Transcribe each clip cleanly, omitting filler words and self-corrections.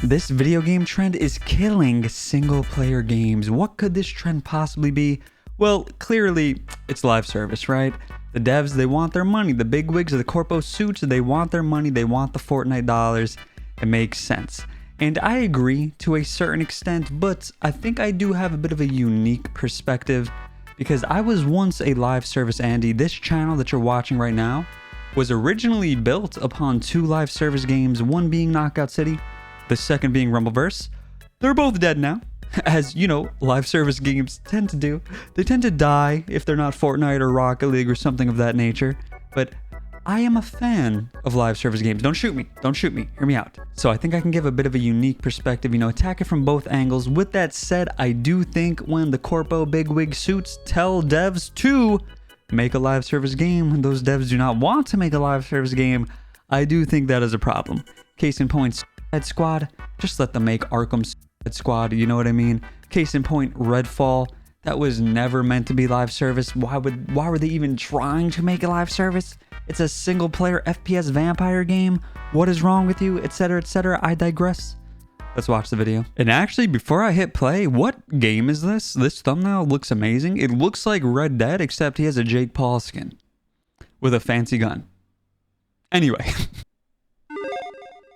This video game trend is killing single player games. What could this trend possibly be? Well, clearly it's live service, right? The devs, they want their money. The bigwigs of the corpo suits, they want their money. They want the Fortnite dollars. It makes sense. And I agree to a certain extent, but I think I do have a bit of a unique perspective because I was once a live service Andy. This channel that you're watching right now was originally built upon two live service games, one being Knockout City, the second being Rumbleverse. They're both dead now, as you know, live service games tend to do. They tend to die if they're not Fortnite or Rocket League or something of that nature. But I am a fan of live service games. Don't shoot me. Don't shoot me. Hear me out. So I think I can give a bit of a unique perspective, attack it from both angles. With that said, I do think when the corpo bigwig suits tell devs to make a live service game, when those devs do not want to make a live service game, I do think that is a problem. Case in point, Suicide Squad, just let them make Arkham Suicide Squad, you know what I mean? Case in point, Redfall, that was never meant to be live service. Why were they even trying to make a live service? It's a single player FPS vampire game. What is wrong with you? Etc, etc. I digress. Let's watch the video. And actually, before I hit play, what game is this? This thumbnail looks amazing. It looks like Red Dead, except he has a Jake Paul skin with a fancy gun. Anyway.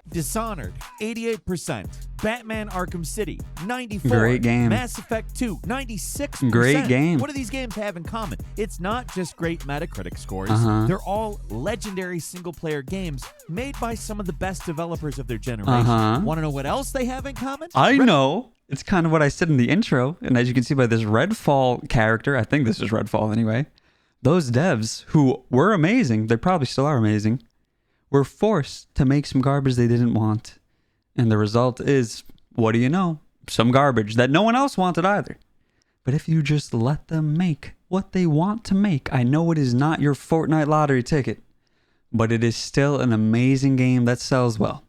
Dishonored, 88%. Batman Arkham City, 94%. Great game. Mass Effect 2, 96%. Great game. What do these games have in common? It's not just great Metacritic scores. They're all legendary single-player games made by some of the best developers of their generation. Want to know what else they have in common? I know. It's kind of what I said in the intro. And as you can see by this Redfall character, I think this is Redfall anyway, those devs who were amazing, they probably still are amazing, were forced to make some garbage they didn't want. And the result is, what do you know? Some garbage that no one else wanted either. But if you just let them make what they want to make, I know it is not your Fortnite lottery ticket, but it is still an amazing game that sells well.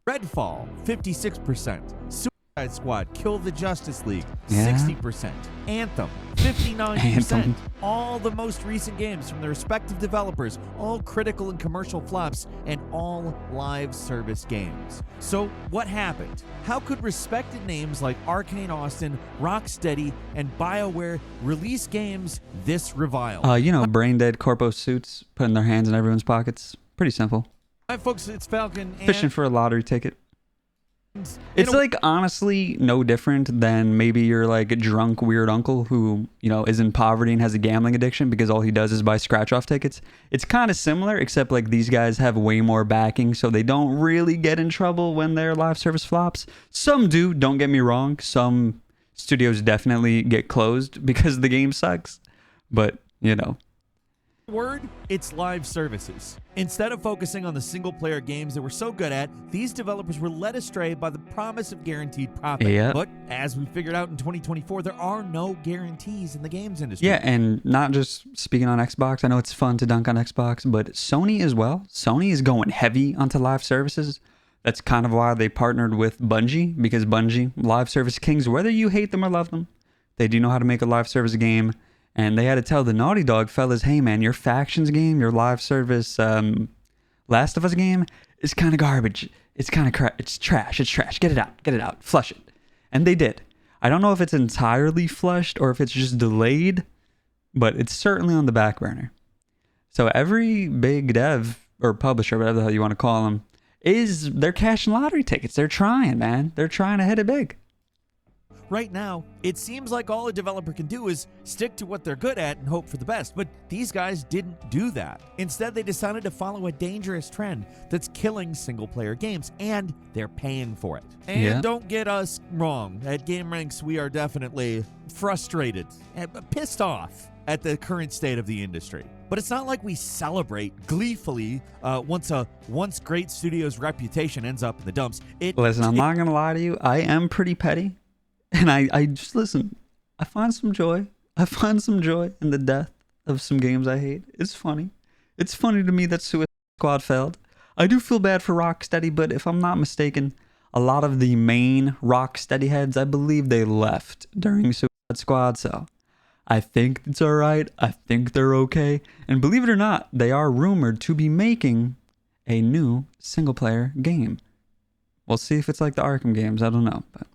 Redfall, 56%. Suicide Squad, Kill the Justice League, Yeah. 60%. Anthem, 59%. Anthem. All the most recent games from the respective developers, all critical and commercial flops, and all live service games. So what happened? How could respected names like Arcane Austin, Rocksteady, and BioWare release games this reviled? Brain dead corpo suits putting their hands in everyone's pockets. Pretty simple. Hi folks, it's Falcon. Fishing for a lottery ticket. It's like honestly no different than maybe your like drunk weird uncle who, is in poverty and has a gambling addiction because all he does is buy scratch off tickets. It's kind of similar, except like these guys have way more backing, so they don't really get in trouble when their live service flops. Some do, don't get me wrong. Some studios definitely get closed because the game sucks. But, Word, it's live services. Instead of focusing on the single-player games they were so good at, these developers were led astray by the promise of guaranteed profit. Yeah. But as we figured out in 2024, there are no guarantees in the games industry. Yeah, and not just speaking on Xbox. I know it's fun to dunk on Xbox, but Sony as well. Sony is going heavy onto live services. That's kind of why they partnered with Bungie, because Bungie, live service kings, whether you hate them or love them, they do know how to make a live service game. And they had to tell the Naughty Dog fellas, hey man, your factions game, your live service Last of Us game is kind of garbage. It's kind of it's trash. It's trash. Get it out. Flush it. And they did. I don't know if it's entirely flushed or if it's just delayed, but it's certainly on the back burner. So every big dev or publisher, whatever the hell you want to call them, they're cashing lottery tickets. They're trying, man. They're trying to hit it big. Right now, it seems like all a developer can do is stick to what they're good at and hope for the best, but these guys didn't do that. Instead, they decided to follow a dangerous trend that's killing single-player games, and they're paying for it. And Don't get us wrong, at Game Ranks, we are definitely frustrated and pissed off at the current state of the industry. But it's not like we celebrate gleefully once a once great studio's reputation ends up in the dumps. Listen, I'm not going to lie to you. I am pretty petty. And I just, listen, I find some joy. I find some joy in the death of some games I hate. It's funny. It's funny to me that Suicide Squad failed. I do feel bad for Rocksteady, but if I'm not mistaken, a lot of the main Rocksteady heads, I believe they left during Suicide Squad, so I think it's all right. I think they're okay. And believe it or not, they are rumored to be making a new single-player game. We'll see if it's like the Arkham games. I don't know. But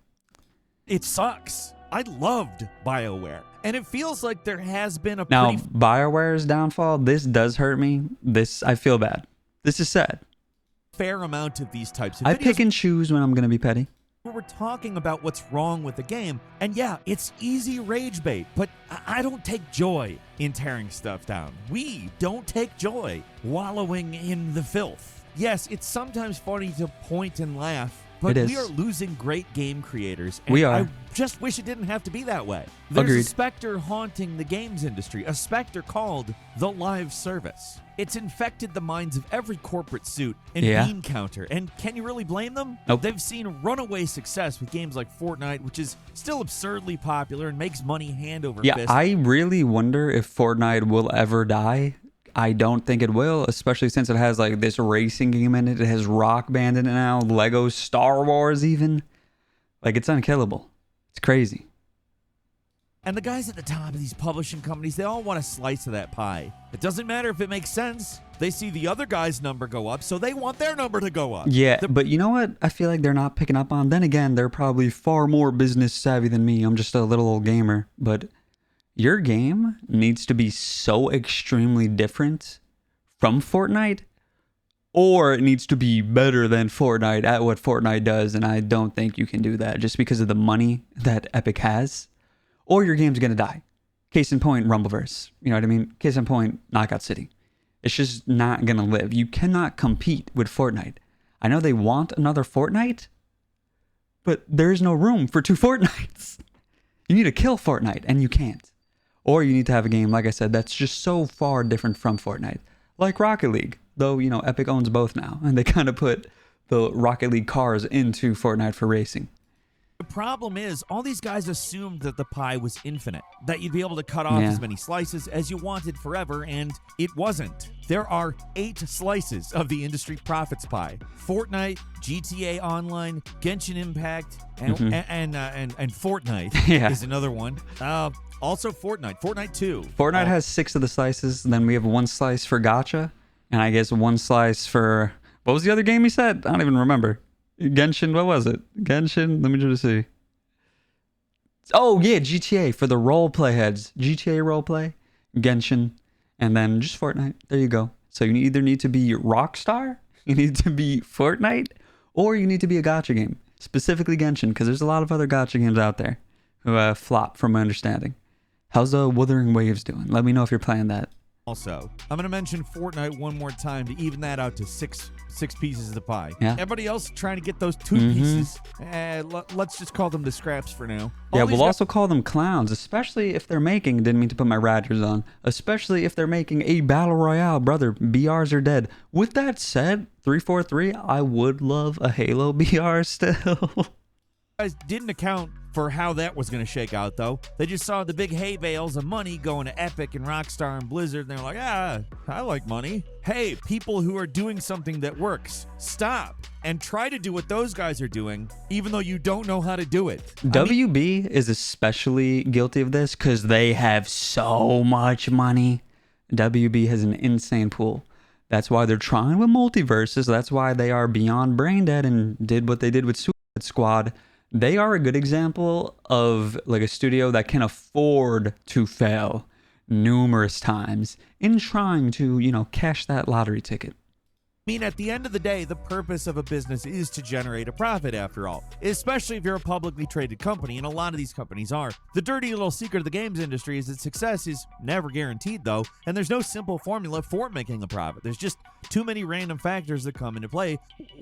It sucks. I loved BioWare, and it feels like there has been a now, pretty BioWare's downfall, this does hurt me. I feel bad. This is sad. fair amount of these types of I videos. pick and choose when I'm going to be petty. We're talking about what's wrong with the game, and yeah, it's easy rage bait, but I don't take joy in tearing stuff down. We don't take joy wallowing in the filth. Yes, it's sometimes funny to point and laugh, but It we is. are losing great game creators. And We are. I just wish it didn't have to be that way. There's Agreed. a specter haunting the games industry, a specter called the live service. It's infected the minds of every corporate suit and Yeah. bean counter. And can you really blame them? Nope. They've seen runaway success with games like Fortnite, which is still absurdly popular and makes money hand over Yeah, fist. I really wonder if Fortnite will ever die. I don't think it will, especially since it has like this racing game in it. It has Rock Band in it now, Lego Star Wars even. Like, it's unkillable. It's crazy. And the guys at the top of these publishing companies, they all want a slice of that pie. It doesn't matter if it makes sense. They see the other guy's number go up, so they want their number to go up. Yeah, but you know what? I feel like they're not picking up on. Then again, they're probably far more business savvy than me. I'm just a little old gamer. But your game needs to be so extremely different from Fortnite, or it needs to be better than Fortnite at what Fortnite does. And I don't think you can do that just because of the money that Epic has, or your game's going to die. Case in point, Rumbleverse. You know what I mean? Case in point, Knockout City. It's just not going to live. You cannot compete with Fortnite. I know they want another Fortnite, but there is no room for two Fortnites. You need to kill Fortnite, and you can't. Or you need to have a game, like I said, that's just so far different from Fortnite. Like Rocket League. Though, you know, Epic owns both now. And they kind of put the Rocket League cars into Fortnite for racing. The problem is, all these guys assumed that the pie was infinite, that you'd be able to cut off Yeah. as many slices as you wanted forever, and it wasn't. There are 8 slices of the industry profits pie: Fortnite, GTA Online, Genshin Impact, and Fortnite Yeah. is another one. Also Fortnite 2. Fortnite has 6 of the slices. Then we have 1 slice for gacha. And I guess 1 slice for... What was the other game he said? I don't even remember. Genshin, what was it? Genshin? Let me just see. Oh, yeah, GTA for the roleplay heads. GTA roleplay, Genshin, and then just Fortnite. There you go. So you either need to be Rockstar, you need to be Fortnite, or you need to be a gacha game. Specifically Genshin, because there's a lot of other gacha games out there who flop from my understanding. How's Wuthering Waves doing? Let me know if you're playing that. Also, I'm going to mention Fortnite one more time to even that out to six pieces of the pie. Yeah. Everybody else trying to get those 2 pieces. Let's just call them the scraps for now. Yeah, All these we'll also call them clowns, especially if they're making, didn't mean to put my Radgers on, especially if they're making a Battle Royale, brother. BRs are dead. With that said, 343, I would love a Halo BR still. guys didn't account for how that was going to shake out, though. They just saw the big hay bales of money going to Epic and Rockstar and Blizzard, and they're like, I like money. Hey, people who are doing something that works, stop and try to do what those guys are doing, even though you don't know how to do it. WB is especially guilty of this because they have so much money. WB has an insane pool. That's why they're trying with multiverses. That's why they are beyond brain dead and did what they did with Suicide Squad. They are a good example of like a studio that can afford to fail numerous times in trying to, cash that lottery ticket. I mean, at the end of the day, the purpose of a business is to generate a profit, after all, especially if you're a publicly traded company, and a lot of these companies are. The dirty little secret of the games industry is that success is never guaranteed, though, and there's no simple formula for making a profit. There's just too many random factors that come into play,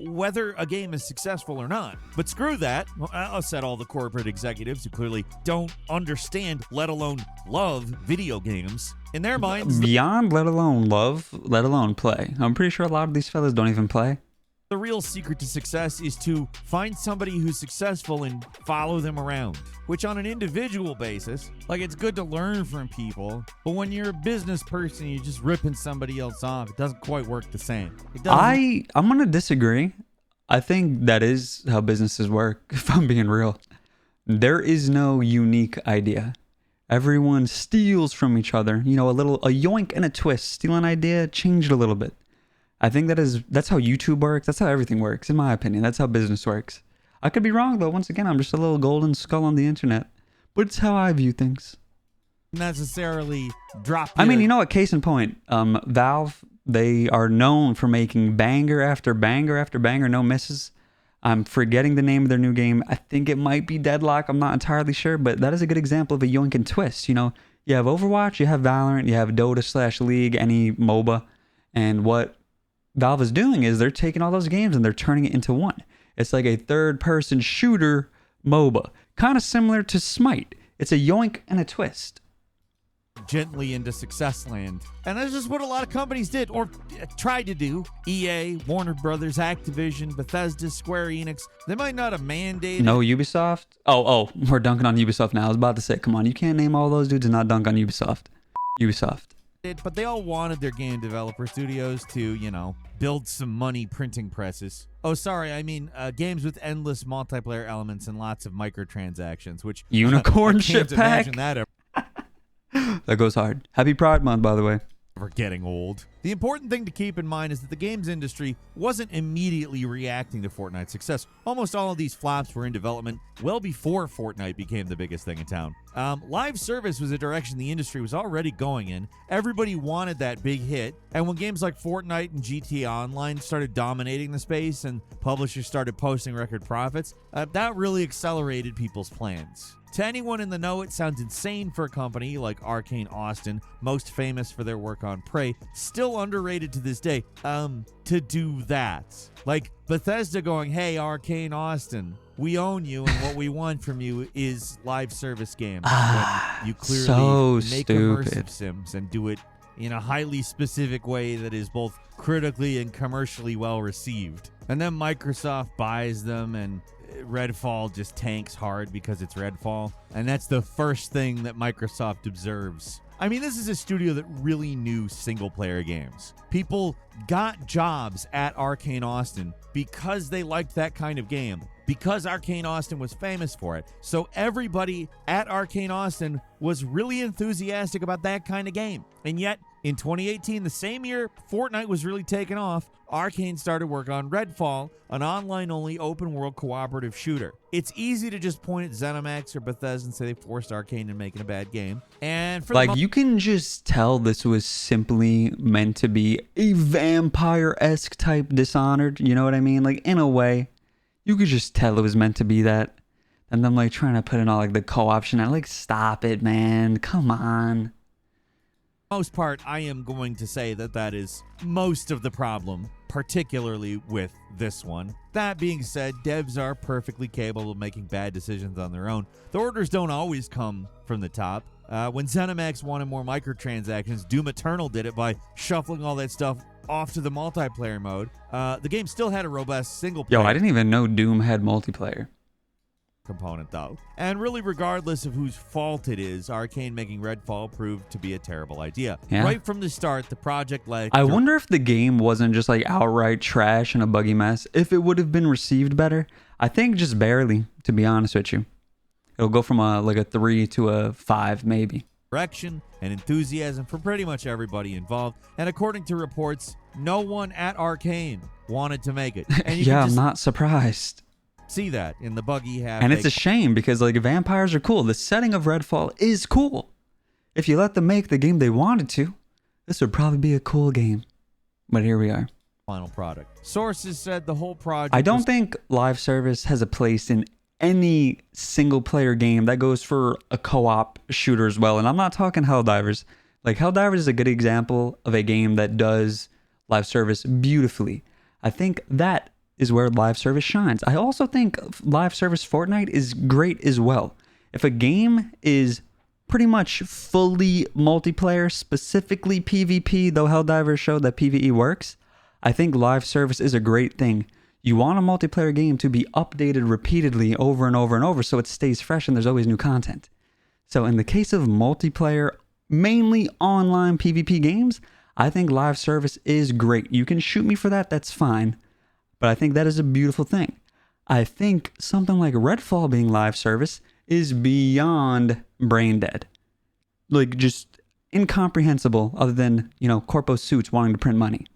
whether a game is successful or not. But screw that. Well, I'll set all the corporate executives who clearly don't understand, let alone love, video games. In their minds, Beyond, let alone love, let alone play. I'm pretty sure a lot of these fellas don't even play. the real secret to success is to find somebody who's successful and follow them around, which on an individual basis, like, it's good to learn from people, but when you're a business person, you're just ripping somebody else off. It doesn't quite work the same. It doesn't. I'm going to disagree. I think that is how businesses work, if I'm being real. There is no unique idea. Everyone steals from each other. A yoink and a twist. Steal an idea, change it a little bit. I think that's how YouTube works. That's how everything works, in my opinion. That's how business works. I could be wrong though. Once again, I'm just a little golden skull on the internet, but it's how I view things. Necessarily drop. I mean, you know what? Case in point, Valve. They are known for making banger after banger after banger, no misses. I'm forgetting the name of their new game. I think it might be Deadlock. I'm not entirely sure, but that is a good example of a yoink and twist. You know, you have Overwatch, you have Valorant, you have Dota/League, any MOBA, and what Valve is doing is they're taking all those games and they're turning it into one. It's like a third-person shooter MOBA, kind of similar to Smite. It's a yoink and a twist. Gently into success land. And that's just what a lot of companies did, or tried to do. EA, Warner Brothers, Activision, Bethesda, Square Enix. They might not have mandated. No, Ubisoft? Oh, we're dunking on Ubisoft now. I was about to say, come on, you can't name all those dudes and not dunk on Ubisoft. Ubisoft. But they all wanted their game developer studios to, build some money printing presses. Oh, sorry, I mean games with endless multiplayer elements and lots of microtransactions, which Unicorn I ship can't pack. imagine that That goes hard. Happy Pride Month, by the way. ever getting old. The important thing to keep in mind is that the games industry wasn't immediately reacting to Fortnite's success. Almost all of these flops were in development well before Fortnite became the biggest thing in town. Live service was a direction the industry was already going in. Everybody wanted that big hit, and when games like Fortnite and GTA Online started dominating the space and publishers started posting record profits, that really accelerated people's plans. To anyone in the know, it sounds insane for a company like Arcane Austin, most famous for their work on Prey, still underrated to this day, to do that. Like Bethesda going, hey, Arcane Austin, we own you, and what we want from you is live service games. When you clearly so make stupid. immersive sims and do it in a highly specific way that is both critically and commercially well received. And then Microsoft buys them, and Redfall just tanks hard because it's Redfall. And that's the first thing that Microsoft observes. I mean, this is a studio that really knew single-player games. People got jobs at Arcane Austin because they liked that kind of game, because Arcane Austin was famous for it. So everybody at Arcane Austin was really enthusiastic about that kind of game. And yet, in 2018, the same year Fortnite was really taking off, Arcane started work on Redfall, an online-only open-world cooperative shooter. It's easy to just point at ZeniMax or Bethesda and say they forced Arcane into making a bad game. And for you can just tell this was simply meant to be a vampire-esque type Dishonored. You know what I mean? Like, in a way, you could just tell it was meant to be that. And them trying to put in all the co-option. I stop it, man. Come on. most part, I am going to say that is most of the problem, particularly with this one. That being said, devs are perfectly capable of making bad decisions on their own. The orders don't always come from the top. When ZeniMax wanted more microtransactions, Doom Eternal did it by shuffling all that stuff off to the multiplayer mode. The game still had a robust single player. Yo, I didn't even know Doom had multiplayer component though. And really, regardless of whose fault it is, Arcane making Redfall proved to be a terrible idea. Yeah. Right from the start, the project I wonder if the game wasn't just outright trash and a buggy mess, if it would have been received better. I think just barely, to be honest with you. It'll go from a 3 to a 5 maybe. Direction and enthusiasm for pretty much everybody involved. And according to reports, no one at Arcane wanted to make it. And you yeah, can I'm just not surprised. see that in the buggy half. And it's a shame because vampires are cool. The setting of Redfall is cool. If you let them make the game they wanted to, this would probably be a cool game. But here we are. Final product. Sources said the whole project I don't think live service has a place in any single player game that goes for a co-op shooter as well. And I'm not talking Helldivers. Helldivers is a good example of a game that does live service beautifully. I think that is where live service shines. I also think live service Fortnite is great as well. If a game is pretty much fully multiplayer, specifically PvP, though Helldivers showed that PvE works, I think live service is a great thing. You want a multiplayer game to be updated repeatedly over and over and over so it stays fresh and there's always new content. So in the case of multiplayer, mainly online PvP games, I think live service is great. You can shoot me for that, that's fine. But I think that is a beautiful thing. I think something like Redfall being live service is beyond brain dead. Just incomprehensible other than, corpo suits wanting to print money.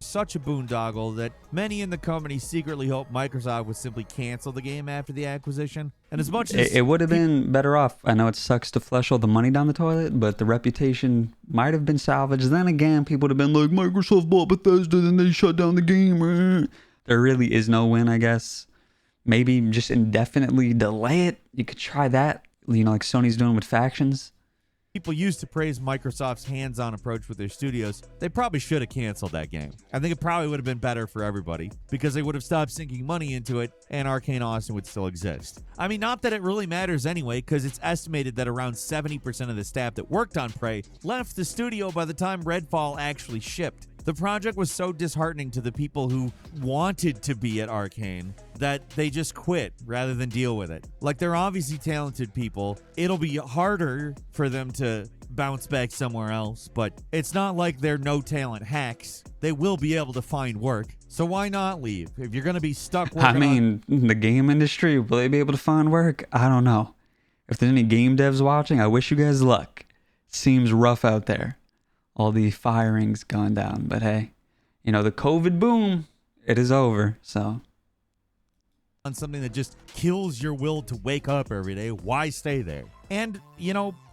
such a boondoggle that many in the company secretly hope Microsoft would simply cancel the game after the acquisition. And as much as It would have been better off. I know it sucks to flush all the money down the toilet, but the reputation might have been salvaged. Then again, people would have been like, Microsoft bought Bethesda, then they shut down the game. There really is no win, I guess. Maybe just indefinitely delay it. You could try that, like Sony's doing with factions. people used to praise Microsoft's hands-on approach with their studios, they probably should have canceled that game. I think it probably would have been better for everybody because they would have stopped sinking money into it and Arcane Austin would still exist. I mean, not that it really matters anyway, because it's estimated that around 70% of the staff that worked on Prey left the studio by the time Redfall actually shipped. The project was so disheartening to the people who wanted to be at Arcane that they just quit rather than deal with it. Like, they're obviously talented people. It'll be harder for them to bounce back somewhere else, but it's not like they're no-talent hacks. They will be able to find work. So why not leave? If you're going to be stuck working the game industry, will they be able to find work? I don't know. If there's any game devs watching, I wish you guys luck. Seems rough out there. All the firings gone down. But hey, the COVID boom, it is over. So on something that just kills your will to wake up every day, why stay there? And,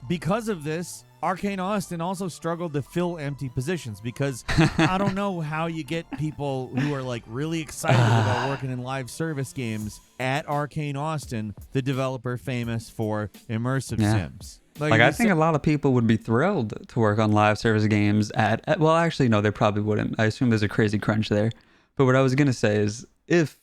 because of this, Arcane Austin also struggled to fill empty positions because I don't know how you get people who are like really excited about working in live service games at Arcane Austin, the developer famous for immersive sims. I think a lot of people would be thrilled to work on live service games well, actually, no, they probably wouldn't. I assume there's a crazy crunch there. But what I was going to say is if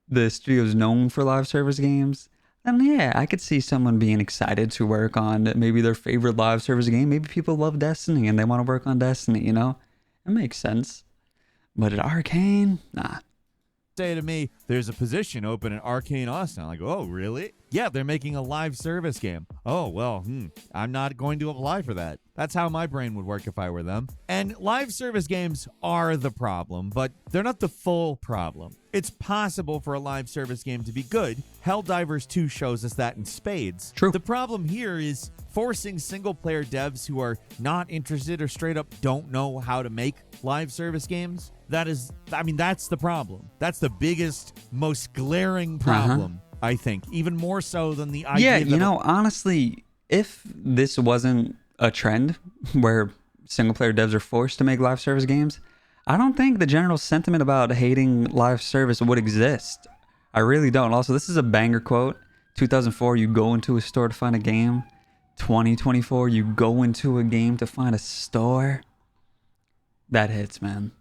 the studio's known for live service games, then yeah, I could see someone being excited to work on maybe their favorite live service game. Maybe people love Destiny and they want to work on Destiny, It makes sense. But at Arcane, nah. Say to me, there's a position open at Arcane Austin. I'm like, oh, really? Yeah, they're making a live service game. Oh, well, I'm not going to apply for that. That's how my brain would work if I were them. And live service games are the problem, but they're not the full problem. It's possible for a live service game to be good. Helldivers 2 shows us that in spades. True. The problem here is forcing single-player devs who are not interested or straight up don't know how to make live service games. That's the problem. That's the biggest, most glaring problem, I think, even more so than the idea. Yeah, honestly, if this wasn't a trend where single-player devs are forced to make live service games, I don't think the general sentiment about hating live service would exist. I really don't. Also, this is a banger quote. 2004, you go into a store to find a game. 2024, you go into a game to find a store. That hits, man.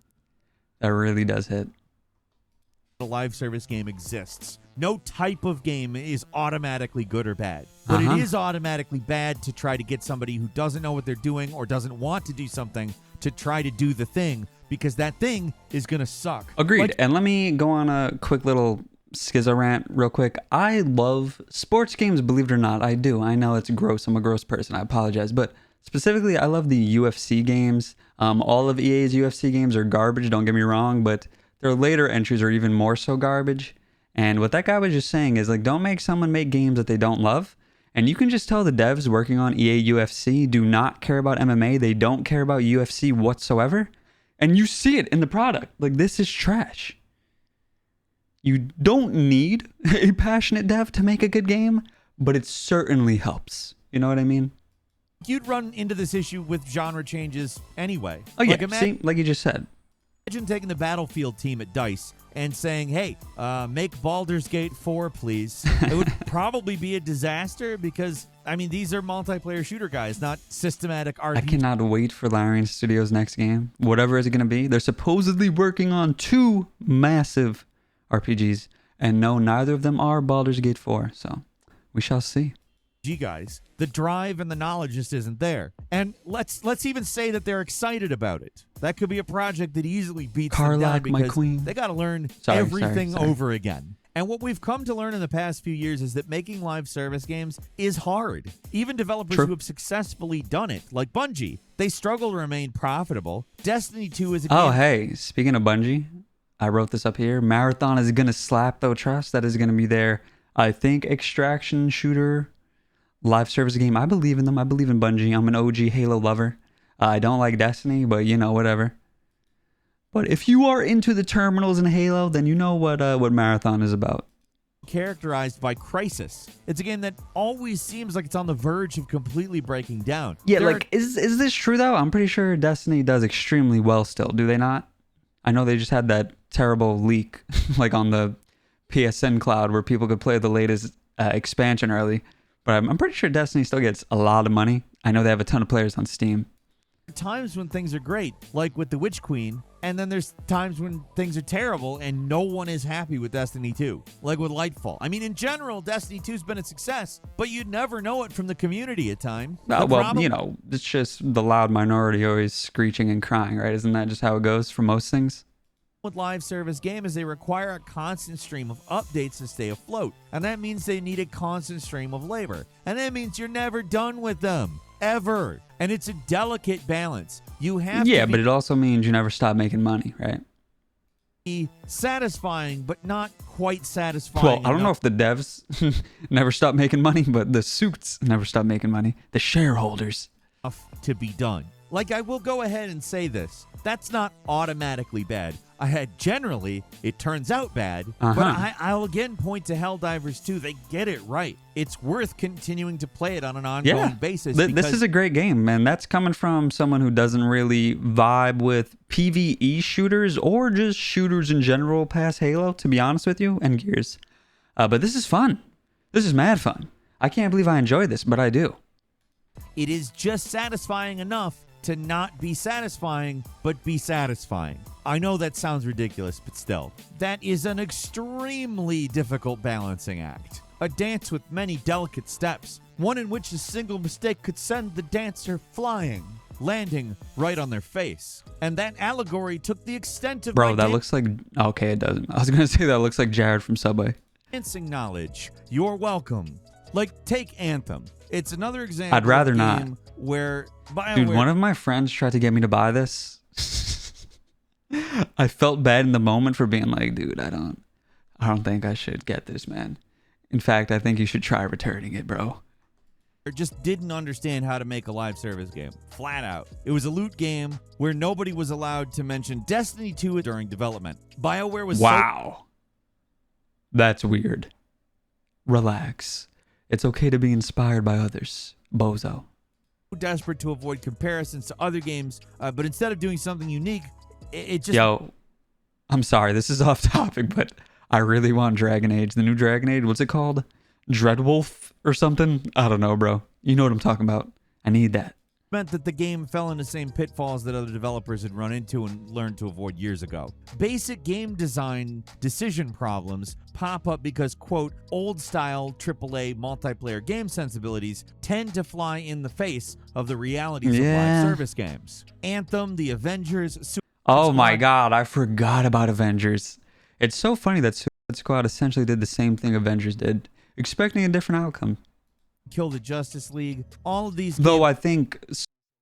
That really does hit. A live service game exists. No type of game is automatically good or bad. But it is automatically bad to try to get somebody who doesn't know what they're doing or doesn't want to do something to try to do the thing, because that thing is going to suck. Agreed. And let me go on a quick little schizo rant real quick. I love sports games, believe it or not. I do. I know it's gross. I'm a gross person. I apologize. But specifically, I love the UFC games. All of EA's UFC games are garbage, don't get me wrong, but their later entries are even more so garbage. And what that guy was just saying is, don't make someone make games that they don't love. And you can just tell the devs working on EA UFC do not care about MMA. They don't care about UFC whatsoever. And you see it in the product. This is trash. You don't need a passionate dev to make a good game, but it certainly helps. You know what I mean? You'd run into this issue with genre changes anyway. Oh, yeah. See, like you just said. Imagine taking the Battlefield team at DICE and saying, hey, make Baldur's Gate 4, please. It would probably be a disaster because, these are multiplayer shooter guys, not systematic RPG. I cannot wait for Larian Studios' next game. Whatever it's going to be. They're supposedly working on 2 massive RPGs, and no, neither of them are Baldur's Gate 4, so we shall see. Guys, the drive and the knowledge just isn't there. And let's even say that they're excited about it. That could be a project that easily beats them down because they got to learn everything over again. And what we've come to learn in the past few years is that making live service games is hard. Even developers who have successfully done it, like Bungie, they struggle to remain profitable. Destiny 2 is a game. Oh, hey, speaking of Bungie, I wrote this up here. Marathon is going to slap though trust. That is going to be their, I think, extraction shooter live service game. I believe in them. I believe in Bungie. I'm an OG Halo lover. I don't like Destiny, but whatever. But if you are into the terminals in Halo, then you know what Marathon is about. Characterized by crisis. It's a game that always seems like it's on the verge of completely breaking down. Yeah, like, is this true, though? I'm pretty sure Destiny does extremely well still, do they not? I know they just had that terrible leak, like on the PSN cloud, where people could play the latest expansion early. But I'm pretty sure Destiny still gets a lot of money. I know they have a ton of players on Steam. Times when things are great, like with the Witch Queen, and then there's times when things are terrible and no one is happy with Destiny 2, like with Lightfall. I mean, in general, Destiny 2's been a success, but you'd never know it from the community at time. It's just the loud minority always screeching and crying, right? Isn't that just how it goes for most things? With live service game is they require a constant stream of updates to stay afloat, and that means they need a constant stream of labor, and that means you're never done with them. Ever. And it's a delicate balance. You have to but it also means you never stop making money, right? Be satisfying, but not quite satisfying. Well, I don't know if the devs never stop making money, but the suits never stop making money. The shareholders. To be done. Like, I will go ahead and say this. That's not automatically bad. Generally, it turns out bad, but I'll again point to Helldivers 2. They get it right. It's worth continuing to play it on an ongoing basis. This is a great game, man. That's coming from someone who doesn't really vibe with PvE shooters or just shooters in general past Halo, to be honest with you, and Gears. But this is fun. This is mad fun. I can't believe I enjoy this, but I do. It is just satisfying enough to not be satisfying, but be satisfying. I know that sounds ridiculous, but still. That is an extremely difficult balancing act. A dance with many delicate steps, one in which a single mistake could send the dancer flying, landing right on their face. And that allegory took the extent of Bro, that looks like... Okay, it doesn't. I was going to say that looks like Jared from Subway. Dancing knowledge. You're welcome. Like, take Anthem. It's another example I'd rather of a not. game where Dude, one of my friends tried to get me to buy this. I felt bad in the moment for being like, dude, I don't think I should get this, man. In fact, I think you should try returning it, bro. Just didn't understand how to make a live service game. Flat out. It was a loot game where nobody was allowed to mention Destiny 2 during development. BioWare was Wow. That's weird. Relax. It's okay to be inspired by others. Bozo. Desperate to avoid comparisons to other games, but instead of doing something unique, it just... Yo, I'm sorry, this is off topic, but I really want Dragon Age. The new Dragon Age, what's it called? Dreadwolf or something? I don't know, bro. You know what I'm talking about. I need that. Meant that the game fell into the same pitfalls that other developers had run into and learned to avoid years ago. Basic game design decision problems pop up because, quote, old-style AAA multiplayer game sensibilities tend to fly in the face of the realities of live service games. Anthem, The Avengers... Oh my god, I forgot about Avengers. It's so funny that Suicide Squad essentially did the same thing Avengers did, expecting a different outcome. Kill the Justice League, all of these... Though I think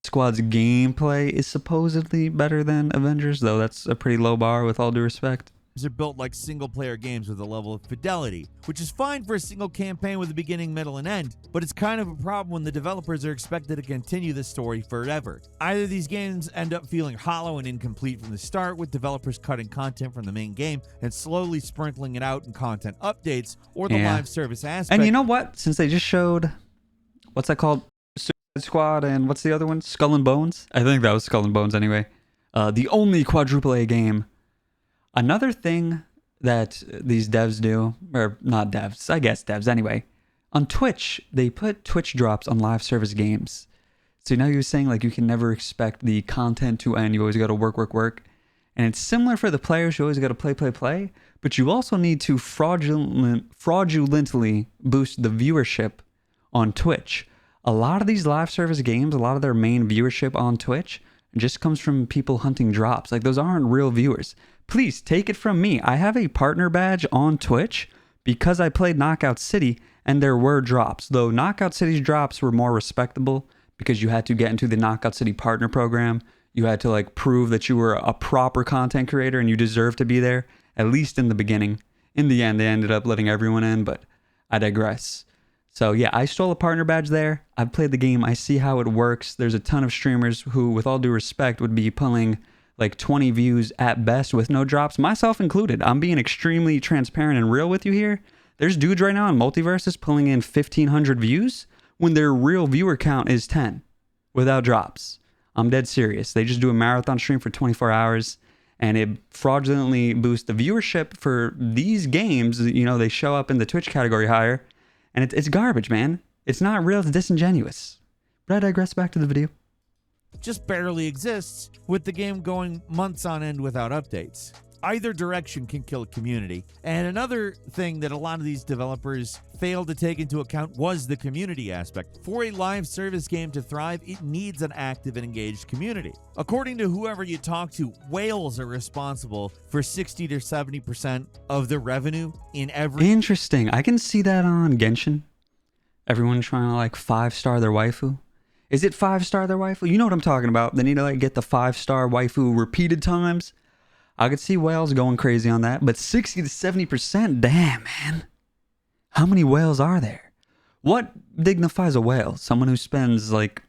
Squad's gameplay is supposedly better than Avengers, though that's a pretty low bar with all due respect. Are built like single-player games with a level of fidelity, which is fine for a single campaign with a beginning, middle, and end, but it's kind of a problem when the developers are expected to continue the story forever. Either these games end up feeling hollow and incomplete from the start, with developers cutting content from the main game and slowly sprinkling it out in content updates, or the live service aspect. And you know what? Since they just showed, what's that called? Suicide Squad, and what's the other one? Skull and Bones? I think that was Skull and Bones anyway. The only quadruple A game. Another thing that these devs do, or not devs, I guess devs anyway, on Twitch, they put Twitch drops on live service games. So now you're saying like you can never expect the content to end. You always got to work. And it's similar for the players. You always got to play. But you also need to fraudulently boost the viewership on Twitch. A lot of these live service games, a lot of their main viewership on Twitch just comes from people hunting drops. Like, those aren't real viewers. Please take it from me. I have a partner badge on Twitch because I played Knockout City and there were drops. Though Knockout City's drops were more respectable because you had to get into the Knockout City partner program. You had to like prove that you were a proper content creator and you deserve to be there, at least in the beginning. In the end, they ended up letting everyone in, but I digress. So yeah, I stole a partner badge there. I've played the game. I see how it works. There's a ton of streamers who, with all due respect, would be pulling like 20 views at best with no drops, myself included. I'm being extremely transparent and real with you here. There's dudes right now in Multiverses pulling in 1,500 views when their real viewer count is 10 without drops. I'm dead serious. They just do a marathon stream for 24 hours and it fraudulently boosts the viewership for these games. You know, they show up in the Twitch category higher and it's garbage, man. It's not real. It's disingenuous. But I digress. Back to the video. Just barely exists with the game going months on end without updates. Either direction can kill a community. And another thing that a lot of these developers failed to take into account was the community aspect. For a live service game to thrive, it needs an active and engaged community. According to whoever you talk to, whales are responsible for 60 to 70% of the revenue in every... Interesting. I can see that on Genshin. Everyone trying to like 5-star their waifu. Is it 5-star their waifu? You know what I'm talking about. They need to like get the 5-star waifu repeated times. I could see whales going crazy on that, but 60 to 70%, damn, man. How many whales are there? What dignifies a whale? Someone who spends like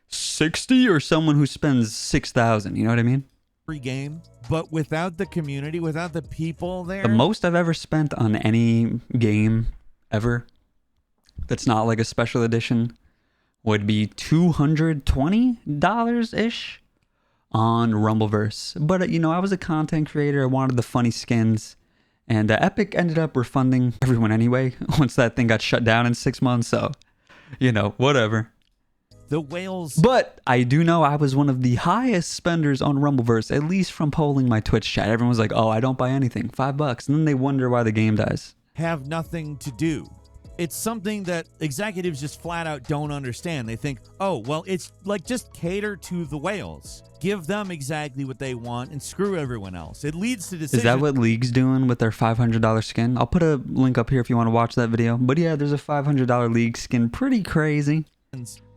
60 or someone who spends 6,000? You know what I mean? Free game, but without the community, without the people there. The most I've ever spent on any game ever that's not like a special edition would be $220-ish. On Rumbleverse. But, you know, I was a content creator. I wanted the funny skins. And Epic ended up refunding everyone anyway once that thing got shut down in 6 months. So, you know, whatever. The whales. But I do know I was one of the highest spenders on Rumbleverse, at least from polling my Twitch chat. Everyone was like, oh, I don't buy anything. $5. And then they wonder why the game dies. Have nothing to do. It's something that executives just flat out don't understand. They think, oh, well, it's like just cater to the whales. Give them exactly what they want and screw everyone else. It leads to decisions. Is that what League's doing with their $500 skin? I'll put a link up here if you want to watch that video. But yeah, there's a $500 League skin. Pretty crazy.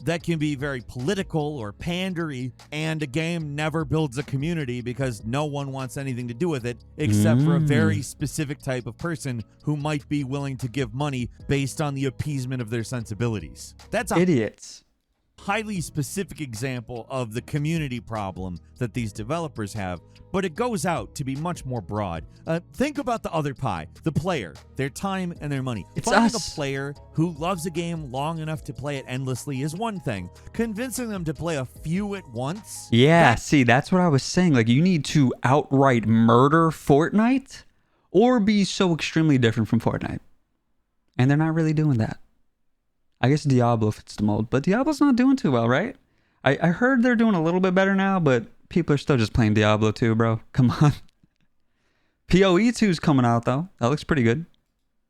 That can be very political or pandery, and a game never builds a community because no one wants anything to do with it except for a very specific type of person who might be willing to give money based on the appeasement of their sensibilities. That's idiots. Highly specific example of the community problem that these developers have, but it goes out to be much more broad. Think about the other pie, the player, their time and their money. It's Finding us. a player who loves a game long enough to play it endlessly is one thing. Convincing them to play a few at once? Yeah, see, that's what I was saying. Like, you need to outright murder Fortnite or be so extremely different from Fortnite. And they're not really doing that. I guess Diablo fits the mold, but Diablo's not doing too well, right? I heard they're doing a little bit better now, but people are still just playing Diablo 2, bro. Come on. PoE 2's coming out, though. That looks pretty good.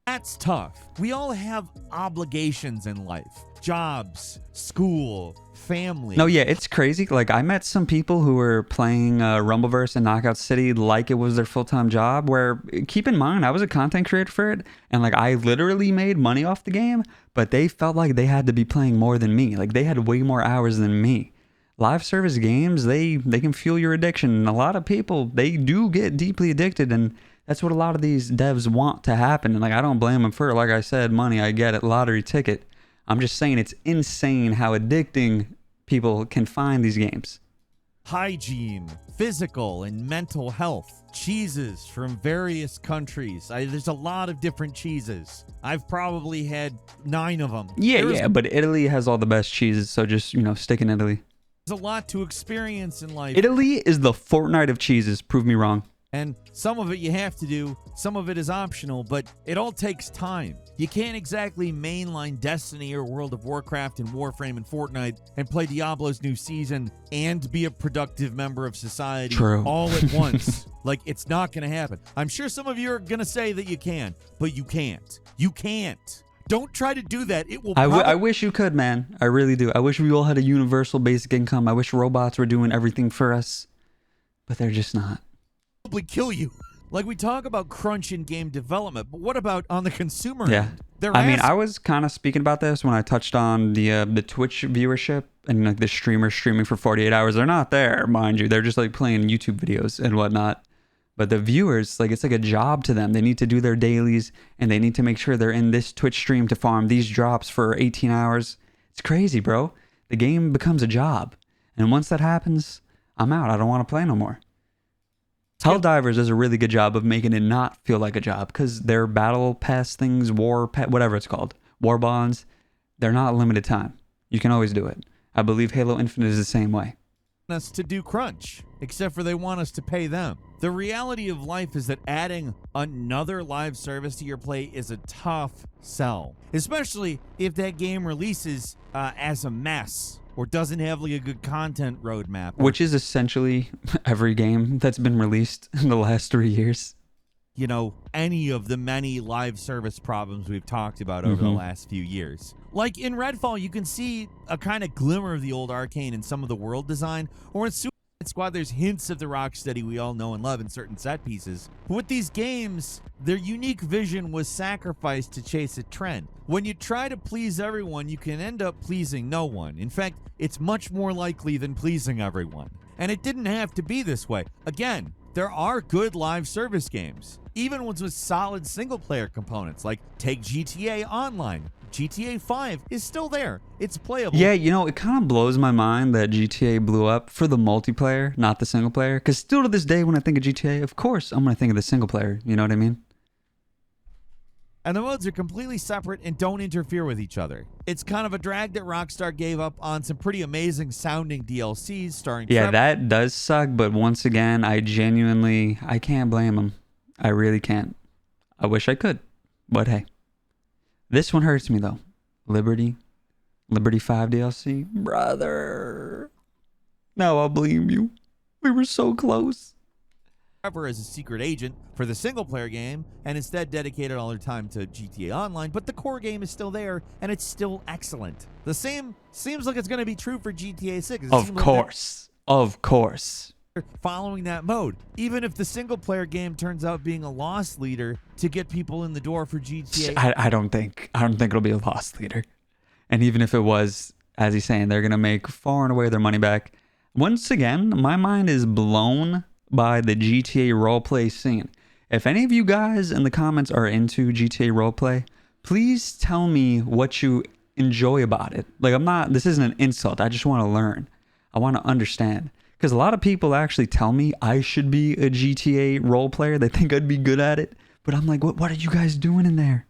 That's tough. We all have obligations in life. Jobs, school, family. No, yeah, it's crazy. Like, I met some people who were playing Rumbleverse and Knockout City like it was their full-time job, where, keep in mind, I was a content creator for it, and, like, I literally made money off the game, but they felt like they had to be playing more than me. Like, they had way more hours than me. Live service games, they can fuel your addiction, and a lot of people, they do get deeply addicted, and that's what a lot of these devs want to happen. And, like, I don't blame them for it. Like I said, money, I get it, lottery ticket. I'm just saying it's insane how addicting people can find these games. Hygiene, physical and mental health, cheeses from various countries. There's a lot of different cheeses. I've probably had 9 of them. Yeah, but Italy has all the best cheeses, so just, you know, stick in Italy. There's a lot to experience in life. Italy is the Fortnite of cheeses. Prove me wrong. And some of it you have to do, some of it is optional, but it all takes time. You can't exactly mainline Destiny or World of Warcraft and Warframe and Fortnite and play Diablo's new season and be a productive member of society all at once. Like, it's not going to happen. I'm sure some of you are going to say that you can, but you can't. You can't. Don't try to do that. It will I wish you could, man. I really do. I wish we all had a universal basic income. I wish robots were doing everything for us, but they're just not. Kill you. Like, we talk about crunch in game development, but what about on the consumer end? I mean, I was kind of speaking about this when I touched on the Twitch viewership and like the streamers streaming for 48 hours. They're not there, mind you. They're just like playing YouTube videos and whatnot. But the viewers, like, it's like a job to them. They need to do their dailies and they need to make sure they're in this Twitch stream to farm these drops for 18 hours. It's crazy, bro. The game becomes a job. And once that happens, I'm out. I don't want to play no more. Helldivers does a really good job of making it not feel like a job because their battle pass things, whatever it's called, war bonds, they're not limited time. You can always do it. I believe Halo Infinite is the same way. Us to do crunch, except for they want us to pay them. The reality of life is that adding another live service to your play is a tough sell, especially if that game releases as a mess or doesn't have like a good content roadmap. Which is essentially every game that's been released in the last 3 years. You know, any of the many live service problems we've talked about over the last few years. Like in Redfall, you can see a kind of glimmer of the old Arcane in some of the world design, or in Suicide Squad, there's hints of the Rocksteady we all know and love in certain set pieces. But with these games, their unique vision was sacrificed to chase a trend. When you try to please everyone, you can end up pleasing no one. In fact, it's much more likely than pleasing everyone. And it didn't have to be this way. Again, there are good live service games, even ones with solid single-player components, like take GTA Online. GTA 5 is still there. It's playable. Yeah, you know, it kind of blows my mind that GTA blew up for the multiplayer, not the single player. Because still to this day, when I think of GTA, of course, I'm going to think of the single player. You know what I mean? And the modes are completely separate and don't interfere with each other. It's kind of a drag that Rockstar gave up on some pretty amazing sounding DLCs starring Yeah, that does suck, but once again, I can't blame them. I really can't. I wish I could, but hey. This one hurts me though. Liberty 5 DLC. Brother. Now I'll blame you. We were so close. As a secret agent for the single-player game and instead dedicated all their time to GTA Online, but the core game is still there and it's still excellent. The same seems like it's going to be true for GTA 6. Of course. Following that mode, even if the single-player game turns out being a loss leader to get people in the door for GTA. I don't think it'll be a loss leader. And even if it was, as he's saying, they're going to make far and away their money back. Once again, my mind is blown by the GTA roleplay scene. If any of you guys in the comments are into GTA roleplay, please tell me what you enjoy about it. Like, this isn't an insult. I just want to learn. I want to understand. Because a lot of people actually tell me I should be a GTA role player. They think I'd be good at it. But I'm like, what are you guys doing in there?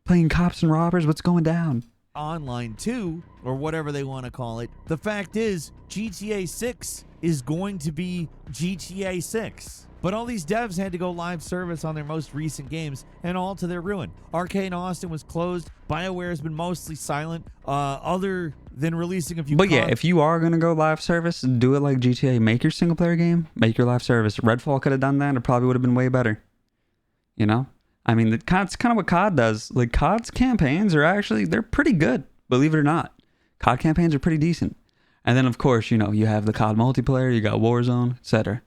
Playing cops and robbers? What's going down? Online 2, or whatever they want to call it. The fact is, GTA 6 is going to be GTA 6. But all these devs had to go live service on their most recent games, and all to their ruin. Arcane Austin was closed. BioWare has been mostly silent, other than releasing a few. But yeah, if you are going to go live service, do it like GTA. Make your single player game, make your live service. Redfall could have done that. It probably would have been way better. You know? I mean, it's kind of what COD does. Like, COD's campaigns are actually, they're pretty good, believe it or not. COD campaigns are pretty decent. And then, of course, you know, you have the COD multiplayer, you got Warzone, etc.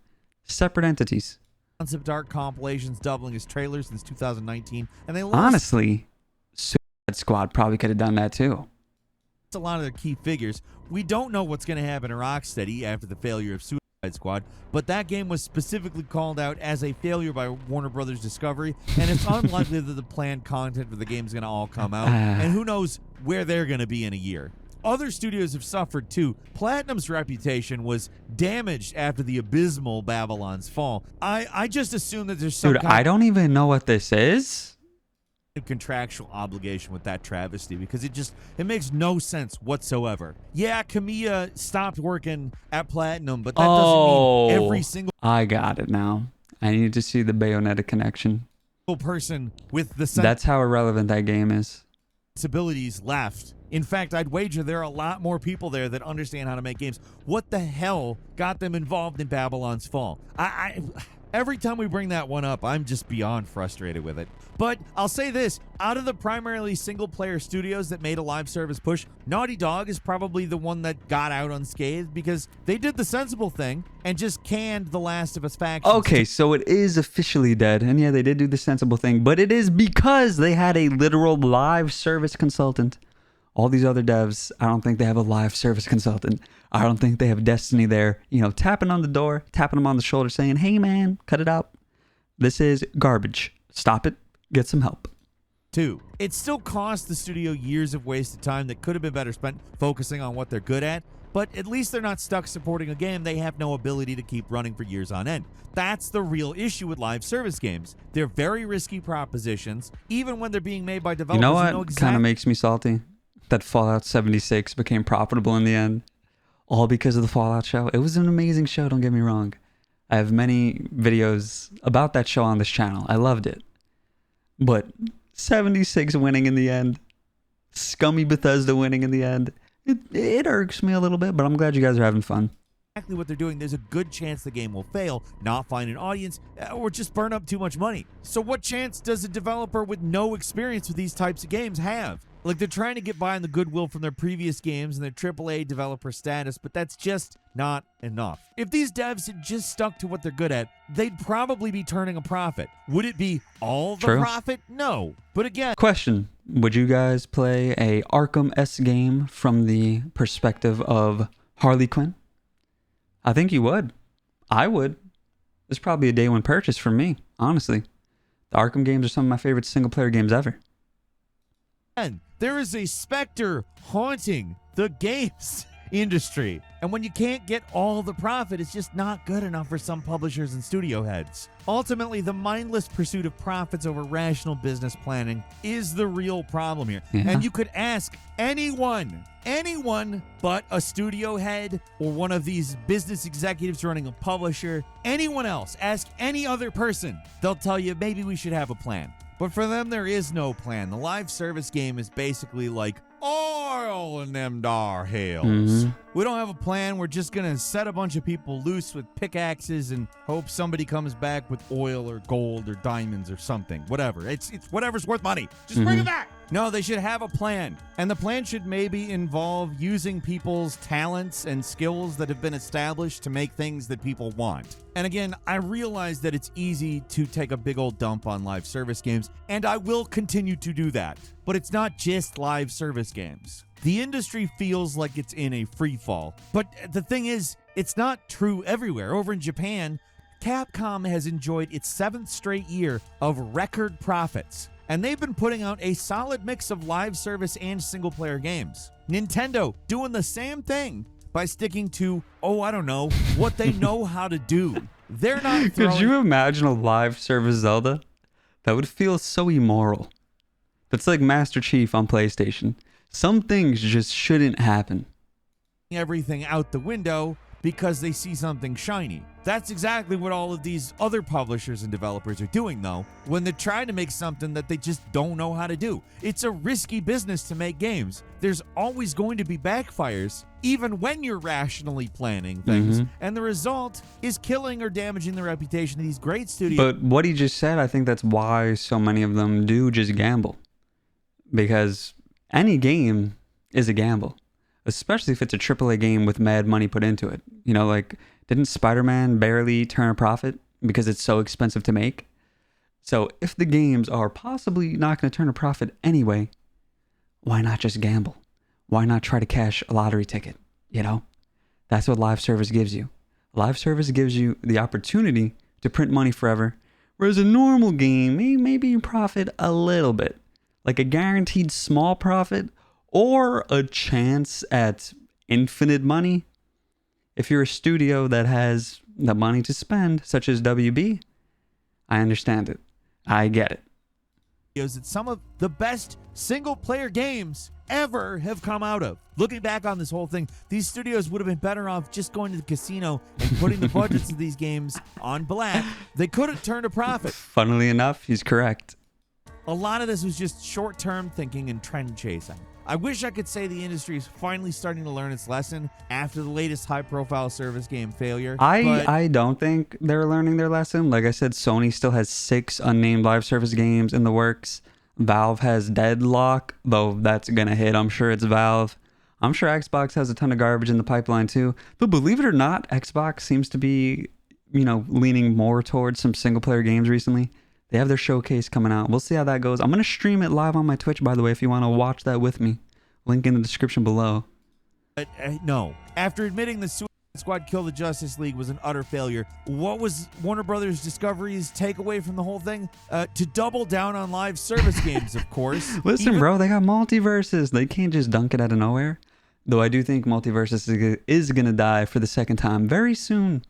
Separate entities. Concept art compilations doubling as trailers since 2019. And they lost. Honestly, Suicide Squad probably could have done that too. A lot of their key figures. We don't know what's going to happen to Rocksteady after the failure of Suicide Squad, but that game was specifically called out as a failure by Warner Brothers Discovery, and it's unlikely that the planned content for the game is going to all come out, and who knows where they're going to be in a year. Other studios have suffered too. Platinum's reputation was damaged after the abysmal Babylon's Fall. I just assume that there's some Dude, I don't even know what this is. Contractual obligation with that travesty because it makes no sense whatsoever. Yeah, Kamiya stopped working at Platinum, but that doesn't mean every single I got it now. I need to see the Bayonetta connection. person with the That's how irrelevant that game is. Sensibilities left. In fact, I'd wager there are a lot more people there that understand how to make games. What the hell got them involved in Babylon's Fall? Every time we bring that one up, I'm just beyond frustrated with it. But I'll say this, out of the primarily single-player studios that made a live service push, Naughty Dog is probably the one that got out unscathed because they did the sensible thing and just canned The Last of Us faction. Okay, so it is officially dead. And yeah, they did do the sensible thing, but it is because they had a literal live service consultant. All these other devs, I don't think they have a live service consultant. I don't think they have Destiny there, tapping on the door, tapping them on the shoulder saying, hey man, cut it out. This is garbage. Stop it. Get some help. too. It still costs the studio years of wasted time that could have been better spent focusing on what they're good at, but at least they're not stuck supporting a game they have no ability to keep running for years on end. That's the real issue with live service games. They're very risky propositions, even when they're being made by developers You know who know what exactly. kind of makes me salty? That Fallout 76 became profitable in the end. All because of the Fallout show. It was an amazing show, don't get me wrong. I have many videos about that show on this channel. I loved it. But 76 winning in the end, scummy Bethesda winning in the end, it irks me a little bit, but I'm glad you guys are having fun. Exactly what they're doing, there's a good chance the game will fail, not find an audience, or just burn up too much money. So what chance does a developer with no experience with these types of games have? Like, they're trying to get by on the goodwill from their previous games and their AAA developer status, but that's just not enough. If these devs had just stuck to what they're good at, they'd probably be turning a profit. Would it be all the True. profit? No. But again, Question: would you guys play a Arkham-esque game from the perspective of Harley Quinn? I think you would. I would. It's probably a day one purchase for me, honestly. The Arkham games are some of my favorite single-player games ever. there is a specter haunting the games industry. And when you can't get all the profit, it's just not good enough for some publishers and studio heads. Ultimately, the mindless pursuit of profits over rational business planning is the real problem here. Yeah. And you could ask anyone but a studio head or one of these business executives running a publisher, anyone else, ask any other person, they'll tell you maybe we should have a plan. But for them, there is no plan. The live service game is basically like oil in them dar hills. Mhm. We don't have a plan. We're just going to set a bunch of people loose with pickaxes and hope somebody comes back with oil or gold or diamonds or something. Whatever. It's whatever's worth money. Just bring it back. No, they should have a plan. And the plan should maybe involve using people's talents and skills that have been established to make things that people want. And again, I realize that it's easy to take a big old dump on live service games, and I will continue to do that. But it's not just live service games. The industry feels like it's in a free fall. But the thing is, it's not true everywhere. Over in Japan, Capcom has enjoyed its 7th straight year of record profits. And they've been putting out a solid mix of live service and single-player games. Nintendo doing the same thing by sticking to, what they know how to do. They're not throwing... Could you imagine a live service Zelda? That would feel so immoral. That's like Master Chief on PlayStation. Some things just shouldn't happen. Everything out the window because they see something shiny. That's exactly what all of these other publishers and developers are doing, though, when they're trying to make something that they just don't know how to do. It's a risky business to make games. There's always going to be backfires, even when you're rationally planning things, and the result is killing or damaging the reputation of these great studios. But what he just said, I think that's why so many of them do just gamble. Because any game is a gamble. Especially if it's a AAA game with mad money put into it. You know, like, didn't Spider-Man barely turn a profit because it's so expensive to make? So if the games are possibly not going to turn a profit anyway, why not just gamble? Why not try to cash a lottery ticket? You know, that's what live service gives you. Live service gives you the opportunity to print money forever, whereas a normal game, maybe you profit a little bit. Like a guaranteed small profit, or a chance at infinite money. If you're a studio that has the money to spend, such as WB, I understand it. I get it. That some of the best single-player games ever have come out of. Looking back on this whole thing, these studios would have been better off just going to the casino and putting the budgets of these games on black. They could have turned a profit. Funnily enough, he's correct. A lot of this was just short-term thinking and trend chasing. I wish I could say the industry is finally starting to learn its lesson after the latest high-profile service game failure. I don't think they're learning their lesson. Like I said, Sony still has 6 unnamed live service games in the works. Valve has Deadlock, though that's going to hit. I'm sure it's Valve. I'm sure Xbox has a ton of garbage in the pipeline too. But believe it or not, Xbox seems to be, leaning more towards some single-player games recently. They have their showcase coming out. We'll see how that goes. I'm going to stream it live on my Twitch, by the way, if you want to watch that with me. Link in the description below. No. After admitting the Squad Kill the Justice League was an utter failure. What was Warner Brothers Discovery's takeaway from the whole thing? To double down on live service games, of course. Listen, bro, they got multiverses. They can't just dunk it out of nowhere. Though I do think multiverses is going to die for the second time very soon.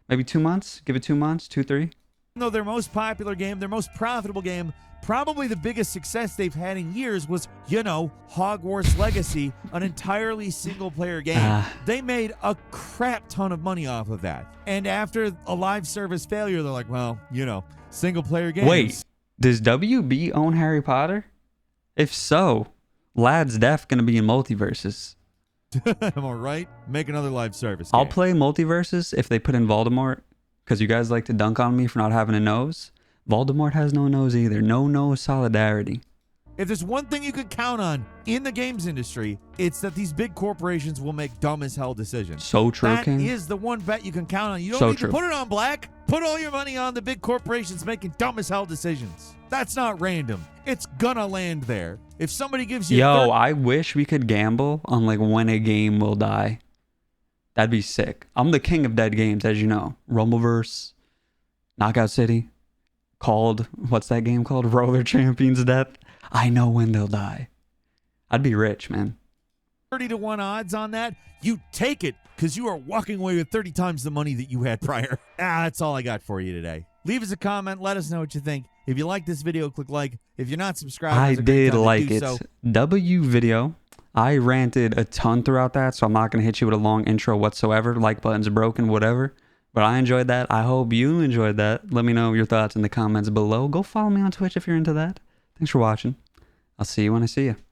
Maybe 2 months? Give it 2 months? 2, 3? No, their most popular game, their most profitable game, probably the biggest success they've had in years was, Hogwarts Legacy, an entirely single-player game. They made a crap ton of money off of that. And after a live service failure, they're like, well, single-player games. Wait, does WB own Harry Potter? If so, Lad's Def going to be in multiverses. Am I right? Make another live service I'll game. play multiverses if they put in Voldemort, because you guys like to dunk on me for not having a nose. Voldemort has no nose either. No nose solidarity. If there's one thing you can count on in the games industry, it's that these big corporations will make dumb as hell decisions. So true, King. That is the one bet you can count on. You don't So need true. to put it on black. Put all your money on the big corporations making dumb as hell decisions. That's not random. It's gonna land there. If somebody gives you I wish we could gamble on like when a game will die. That'd be sick. I'm the king of dead games, as you know. Rumbleverse, Knockout City, what's that game called? Roller Champions Death. I know when they'll die. I'd be rich, man. 30-1 odds on that, you take it because you are walking away with 30 times the money that you had prior. That's all I got for you today. Leave us a comment. Let us know what you think. If you like this video, click like. If you're not subscribed, I it's a great did time to like do it. so. W video. I ranted a ton throughout that, so I'm not going to hit you with a long intro whatsoever. Like button's broken, whatever. But I enjoyed that. I hope you enjoyed that. Let me know your thoughts in the comments below. Go follow me on Twitch if you're into that. Thanks for watching. I'll see you when I see you.